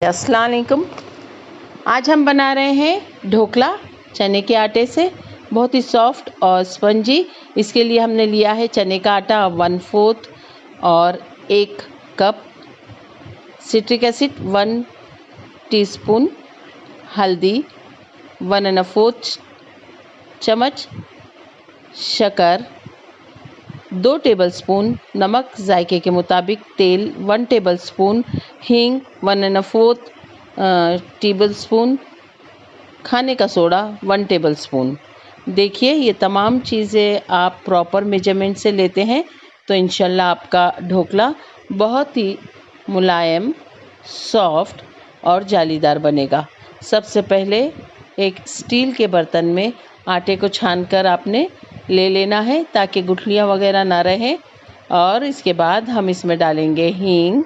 अस्सलाम वालेकुम। आज हम बना रहे हैं ढोकला चने के आटे से, बहुत ही सॉफ्ट और स्पंजी। इसके लिए हमने लिया है चने का आटा 1/4 और 1 कप, सिट्रिक एसिड 1 टीस्पून, हल्दी 1¼ चम्मच, शक्कर 2 टेबलस्पून, नमक जायके के मुताबिक, तेल 1 टेबलस्पून, हींग 1¼ टेबलस्पून, खाने का सोडा 1 टेबलस्पून। देखिए, ये तमाम चीज़ें आप प्रॉपर मेजरमेंट से लेते हैं तो इंशाल्लाह आपका ढोकला बहुत ही मुलायम, सॉफ्ट और जालीदार बनेगा। सबसे पहले एक स्टील के बर्तन में आटे को छानकर आपने ले लेना है ताकि गुठलियाँ वगैरह ना रहें। और इसके बाद हम इसमें डालेंगे हींग,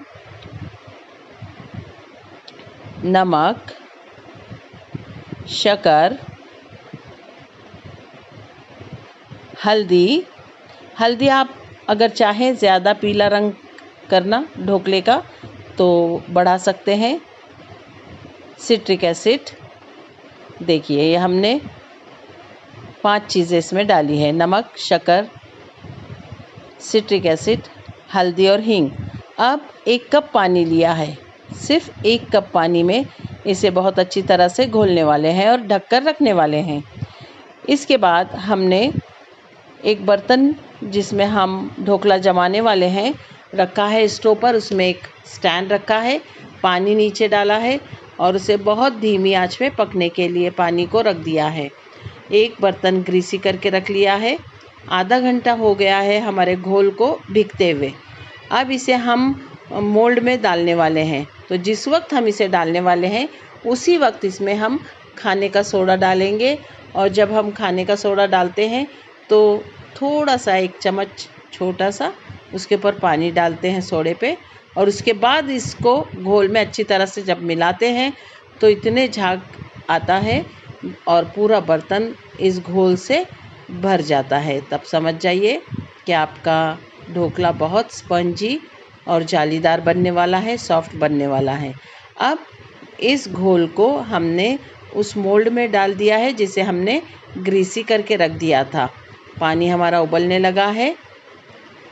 नमक, शक्कर, हल्दी आप अगर चाहें ज़्यादा पीला रंग करना ढोकले का तो बढ़ा सकते हैं। सिट्रिक एसिड, देखिए ये हमने 5 चीज़ें इसमें डाली है, नमक, शक्कर, सिट्रिक एसिड, हल्दी और हींग। अब 1 कप पानी लिया है, सिर्फ 1 कप पानी में इसे बहुत अच्छी तरह से घोलने वाले हैं और ढककर रखने वाले हैं। इसके बाद हमने एक बर्तन जिसमें हम ढोकला जमाने वाले हैं रखा है स्टोव पर, उसमें एक स्टैंड रखा है, पानी नीचे डाला है और उसे बहुत धीमी आंच में पकने के लिए पानी को रख दिया है। एक बर्तन ग्रीसी करके रख लिया है। आधा घंटा हो गया है हमारे घोल को भिगते हुए। अब इसे हम मोल्ड में डालने वाले हैं, तो जिस वक्त हम इसे डालने वाले हैं उसी वक्त इसमें हम खाने का सोडा डालेंगे। और जब हम खाने का सोडा डालते हैं तो थोड़ा सा 1 चम्मच छोटा सा उसके ऊपर पानी डालते हैं सोडे पे, और उसके बाद इसको घोल में अच्छी तरह से जब मिलाते हैं तो इतने झाग आता है और पूरा बर्तन इस घोल से भर जाता है। तब समझ जाइए कि आपका ढोकला बहुत स्पंजी और जालीदार बनने वाला है, सॉफ्ट बनने वाला है। अब इस घोल को हमने उस मोल्ड में डाल दिया है जिसे हमने ग्रीसी करके रख दिया था। पानी हमारा उबलने लगा है।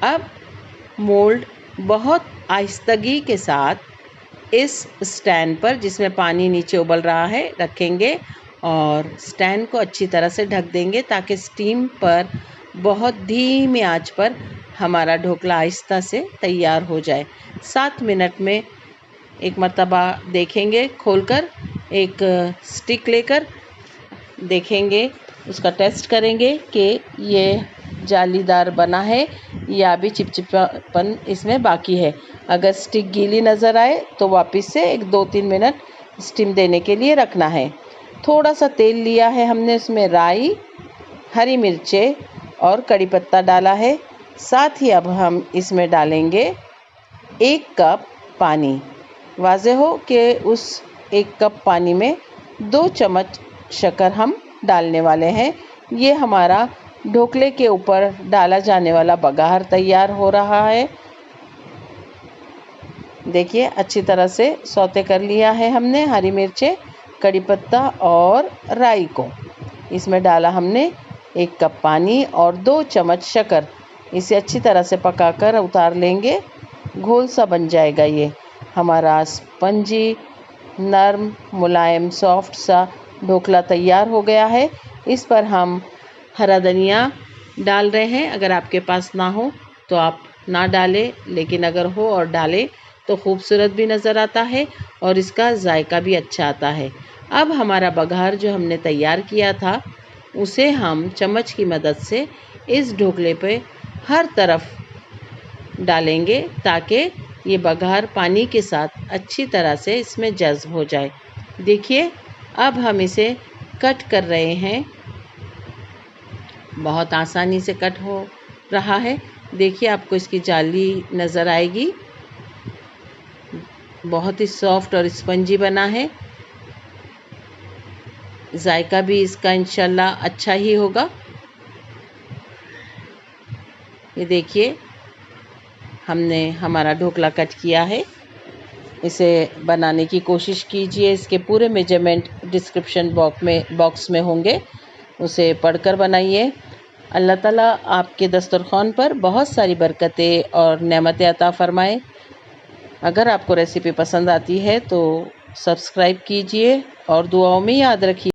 अब मोल्ड बहुत आहिस्तगी के साथ इस स्टैंड पर, जिसमें पानी नीचे उबल रहा है, रखेंगे और स्टैंड को अच्छी तरह से ढक देंगे ताकि स्टीम पर बहुत धीमी आंच पर हमारा ढोकला आहिस्ता से तैयार हो जाए। 7 मिनट में एक मर्तबा देखेंगे खोलकर, एक स्टिक लेकर देखेंगे, उसका टेस्ट करेंगे कि ये जालीदार बना है या अभी चिपचिपापन इसमें बाकी है। अगर स्टिक गीली नज़र आए तो वापस से एक 2-3 मिनट स्टीम देने के लिए रखना है। थोड़ा सा तेल लिया है हमने, उसमें राई, हरी मिर्चें और कड़ी पत्ता डाला है। साथ ही अब हम इसमें डालेंगे 1 कप पानी। वाज़ेह हो कि उस 1 कप पानी में 2 चम्मच शक्कर हम डालने वाले हैं। ये हमारा ढोकले के ऊपर डाला जाने वाला बघार तैयार हो रहा है। देखिए, अच्छी तरह से सौते कर लिया है हमने हरी मिर्चें, कड़ी पत्ता और राई को। इसमें डाला हमने 1 कप पानी और 2 चम्मच शक्कर। इसे अच्छी तरह से पकाकर उतार लेंगे। घोल सा बन जाएगा ये हमारा स्पंजी, नर्म, मुलायम, सॉफ्ट सा ढोकला तैयार हो गया है। इस पर हम हरा धनिया डाल रहे हैं। अगर आपके पास ना हो तो आप ना डालें, लेकिन अगर हो और डालें तो खूबसूरत भी नज़र आता है और इसका जायका भी अच्छा आता है। अब हमारा बघार जो हमने तैयार किया था उसे हम चम्मच की मदद से इस ढोकले पे हर तरफ डालेंगे ताकि ये बघार पानी के साथ अच्छी तरह से इसमें जज़्ब हो जाए। देखिए, अब हम इसे कट कर रहे हैं। बहुत आसानी से कट हो रहा है। देखिए, आपको इसकी जाली नज़र आएगी। बहुत ही सॉफ्ट और स्पंजी बना है। जायका भी इसका इंशाल्लाह अच्छा ही होगा। ये देखिए, हमने हमारा ढोकला कट किया है। इसे बनाने की कोशिश कीजिए। इसके पूरे मेजरमेंट डिस्क्रिप्शन बॉक्स में होंगे, उसे पढ़कर बनाइए। अल्लाह ताला आपके दस्तरख़्वान पर बहुत सारी बरकतें और नेमतें अता फ़रमाए। अगर आपको रेसिपी पसंद आती है तो सब्सक्राइब कीजिए और दुआओं में याद रखिए।